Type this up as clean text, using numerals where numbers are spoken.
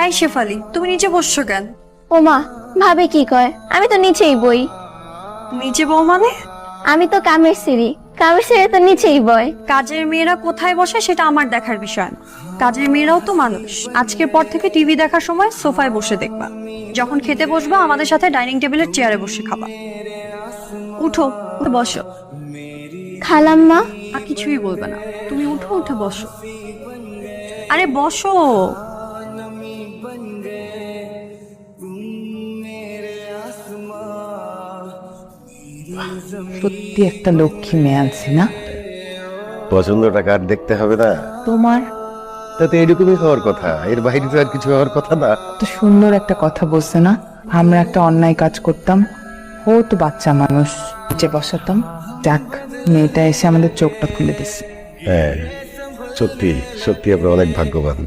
এই শেফালি, তুমি নিচে বসছো কেন? ওমা, ভাবে কি কয়? আমি তো নিচেই বই। নিচে বউ মানে? আমি তো কামের সিঁড়ি তো নিচেই বয়। কাজের মেয়েরা কোথায় বসে সেটা আমার দেখার বিষয় না। কাজের মেয়েরাও তো মানুষ। আজকের পর থেকে টিভি দেখার সময় সোফায় বসে দেখবা, যখন খেতে বসবা আমাদের সাথে ডাইনিং টেবিলের চেয়ারে বসে খাবা। উঠো, উঠে বসো। খালাম্মা, আর কিছুই বলবে না, তুমি উঠো, উঠে বসো। আরে বসো। সত্যি একটা লক্ষ্মী মেয়ে আনছি না? পছন্দটা কার দেখতে হবে না? তোমার তাতে এরকমই হওয়ার কথা, এর বাইরে তো আর কিছু হওয়ার কথা না। তো সুন্দর একটা কথা বলছে না, আমরা একটা অন্যায় কাজ করতাম, ও তো বাচ্চা মানুষ, যে বসাতাম। যাক, মেয়েটা এসে আমাদের চোখটা খুলে দিচ্ছে। হ্যাঁ, সত্যি সত্যি আমরা অনেক ভাগ্যবান।